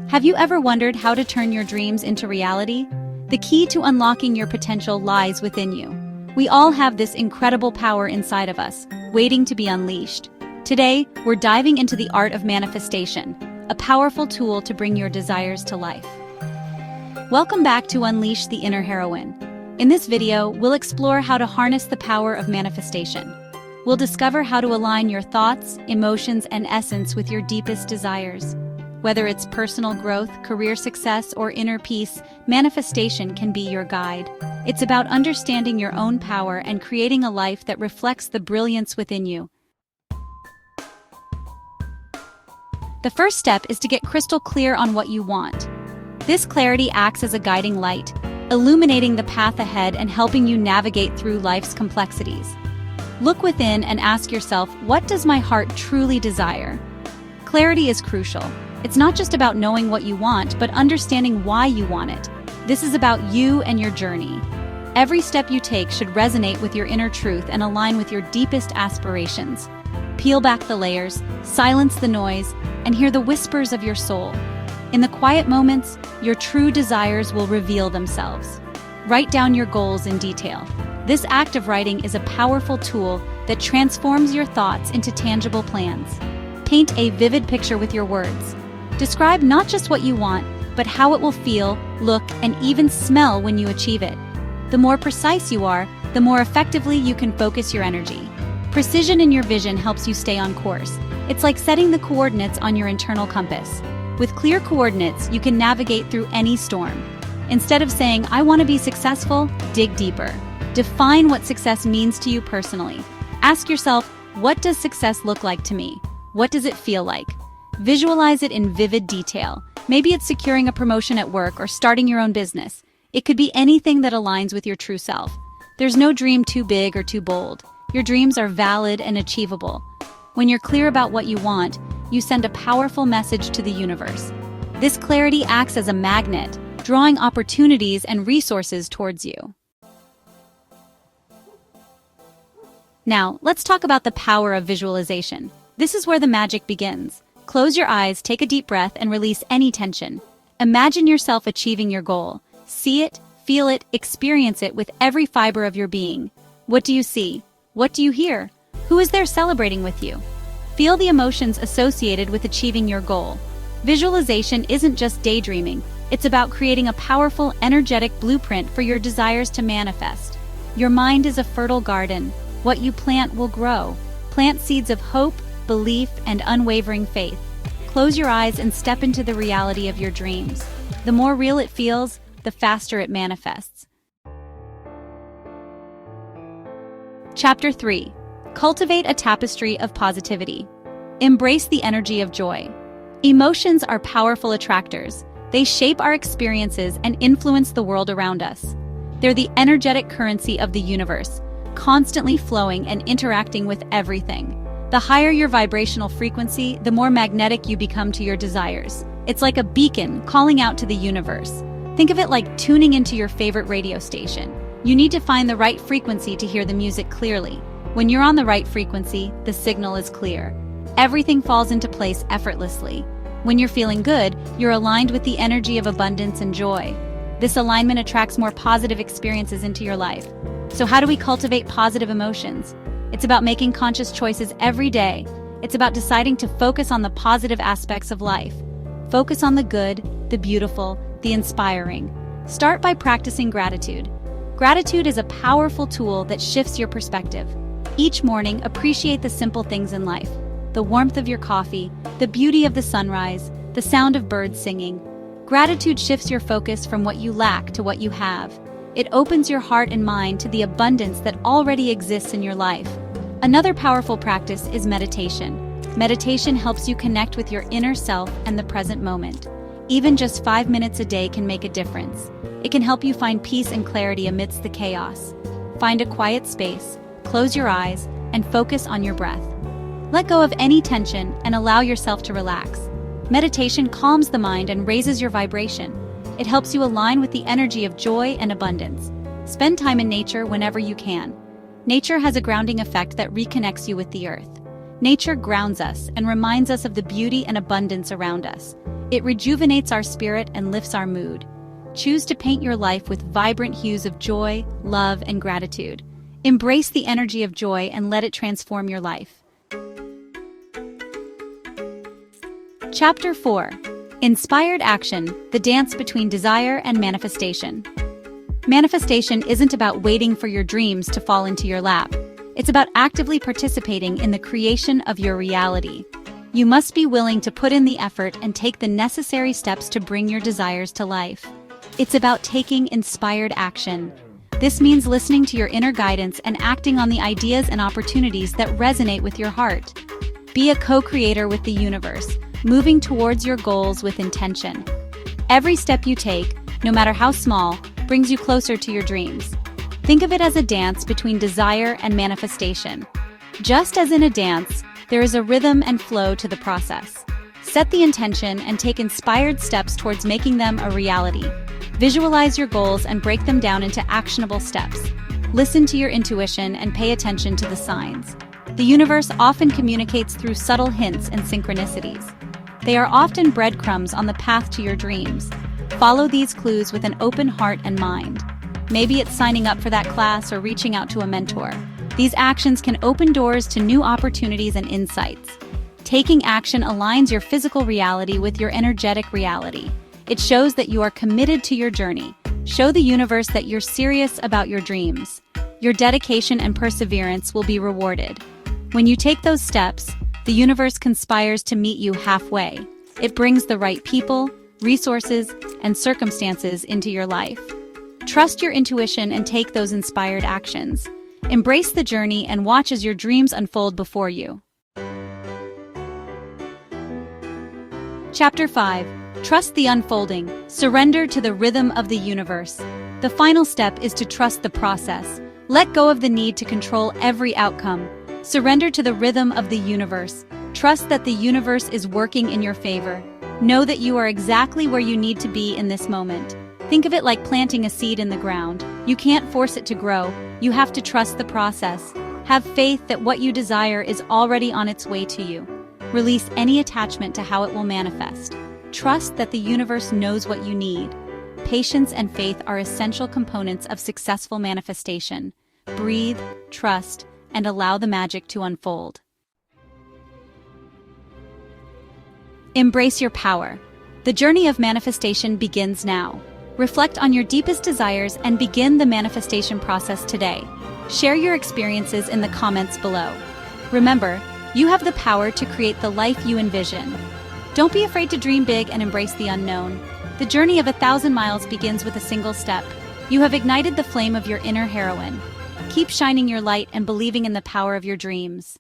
Have you ever wondered how to turn your dreams into reality? The key to unlocking your potential lies within you. We all have this incredible power inside of us, waiting to be unleashed. Today, we're diving into the art of manifestation, a powerful tool to bring your desires to life. Welcome back to Unleash the Inner Heroine. In this video, we'll explore how to harness the power of manifestation. We'll discover how to align your thoughts, emotions, and essence with your deepest desires. Whether it's personal growth, career success, or inner peace, manifestation can be your guide. It's about understanding your own power and creating a life that reflects the brilliance within you. The first step is to get crystal clear on what you want. This clarity acts as a guiding light, illuminating the path ahead and helping you navigate through life's complexities. Look within and ask yourself, what does my heart truly desire? Clarity is crucial. It's not just about knowing what you want, but understanding why you want it. This is about you and your journey. Every step you take should resonate with your inner truth and align with your deepest aspirations. Peel back the layers, silence the noise, and hear the whispers of your soul. In the quiet moments, your true desires will reveal themselves. Write down your goals in detail. This act of writing is a powerful tool that transforms your thoughts into tangible plans. Paint a vivid picture with your words. Describe not just what you want, but how it will feel, look, and even smell when you achieve it. The more precise you are, the more effectively you can focus your energy. Precision in your vision helps you stay on course. It's like setting the coordinates on your internal compass. With clear coordinates, you can navigate through any storm. Instead of saying, "I want to be successful," dig deeper. Define what success means to you personally. Ask yourself, what does success look like to me? What does it feel like? Visualize it in vivid detail. Maybe it's securing a promotion at work or starting your own business. It could be anything that aligns with your true self. There's no dream too big or too bold. Your dreams are valid and achievable. When you're clear about what you want, you send a powerful message to the universe. This clarity acts as a magnet, drawing opportunities and resources towards you. Now, let's talk about the power of visualization. This is where the magic begins. Close your eyes, take a deep breath, and release any tension. Imagine yourself achieving your goal. See it, feel it, experience it with every fiber of your being. What do you see? What do you hear? Who is there celebrating with you? Feel the emotions associated with achieving your goal. Visualization isn't just daydreaming. It's about creating a powerful, energetic blueprint for your desires to manifest. Your mind is a fertile garden. What you plant will grow. Plant seeds of hope, belief, and unwavering faith. Close your eyes and step into the reality of your dreams. The more real it feels, the faster it manifests. Chapter 3. Cultivate a tapestry of positivity. Embrace the energy of joy. Emotions are powerful attractors. They shape our experiences and influence the world around us. They're the energetic currency of the universe, constantly flowing and interacting with everything. The higher your vibrational frequency, the more magnetic you become to your desires. It's like a beacon calling out to the universe. Think of it like tuning into your favorite radio station. You need to find the right frequency to hear the music clearly. When you're on the right frequency, the signal is clear. Everything falls into place effortlessly. When you're feeling good, you're aligned with the energy of abundance and joy. This alignment attracts more positive experiences into your life. So how do we cultivate positive emotions? It's about making conscious choices every day. It's about deciding to focus on the positive aspects of life. Focus on the good, the beautiful, the inspiring. Start by practicing gratitude. Gratitude is a powerful tool that shifts your perspective. Each morning, appreciate the simple things in life. The warmth of your coffee, the beauty of the sunrise, the sound of birds singing. Gratitude shifts your focus from what you lack to what you have. It opens your heart and mind to the abundance that already exists in your life. Another powerful practice is meditation. Meditation helps you connect with your inner self and the present moment. Even just 5 minutes a day can make a difference. It can help you find peace and clarity amidst the chaos. Find a quiet space, close your eyes, and focus on your breath. Let go of any tension and allow yourself to relax. Meditation calms the mind and raises your vibration. It helps you align with the energy of joy and abundance. Spend time in nature whenever you can. Nature has a grounding effect that reconnects you with the earth. Nature grounds us and reminds us of the beauty and abundance around us. It rejuvenates our spirit and lifts our mood. Choose to paint your life with vibrant hues of joy, love, and gratitude. Embrace the energy of joy and let it transform your life. Chapter 4. Inspired Action, the dance between desire and manifestation. Manifestation isn't about waiting for your dreams to fall into your lap. It's about actively participating in the creation of your reality. You must be willing to put in the effort and take the necessary steps to bring your desires to life. It's about taking inspired action. This means listening to your inner guidance and acting on the ideas and opportunities that resonate with your heart. Be a co-creator with the universe, moving towards your goals with intention. Every step you take, no matter how small, brings you closer to your dreams. Think of it as a dance between desire and manifestation. Just as in a dance, there is a rhythm and flow to the process. Set the intention and take inspired steps towards making them a reality. Visualize your goals and break them down into actionable steps. Listen to your intuition and pay attention to the signs. The universe often communicates through subtle hints and synchronicities. They are often breadcrumbs on the path to your dreams. Follow these clues with an open heart and mind. Maybe it's signing up for that class or reaching out to a mentor. These actions can open doors to new opportunities and insights. Taking action aligns your physical reality with your energetic reality. It shows that you are committed to your journey. Show the universe that you're serious about your dreams. Your dedication and perseverance will be rewarded. When you take those steps, the universe conspires to meet you halfway. It brings the right people, resources, and circumstances into your life. Trust your intuition and take those inspired actions. Embrace the journey and watch as your dreams unfold before you. Chapter 5. Trust the unfolding. Surrender to the rhythm of the universe. The final step is to trust the process. Let go of the need to control every outcome. Surrender to the rhythm of the universe. Trust that the universe is working in your favor. Know that you are exactly where you need to be in this moment. Think of it like planting a seed in the ground. You can't force it to grow. You have to trust the process. Have faith that what you desire is already on its way to you. Release any attachment to how it will manifest. Trust that the universe knows what you need. Patience and faith are essential components of successful manifestation. Breathe, trust, and allow the magic to unfold. Embrace your power. The journey of manifestation begins now. Reflect on your deepest desires and begin the manifestation process today. Share your experiences in the comments below. Remember, you have the power to create the life you envision. Don't be afraid to dream big and embrace the unknown. The journey of 1,000 miles begins with a single step. You have ignited the flame of your inner heroine. Keep shining your light and believing in the power of your dreams.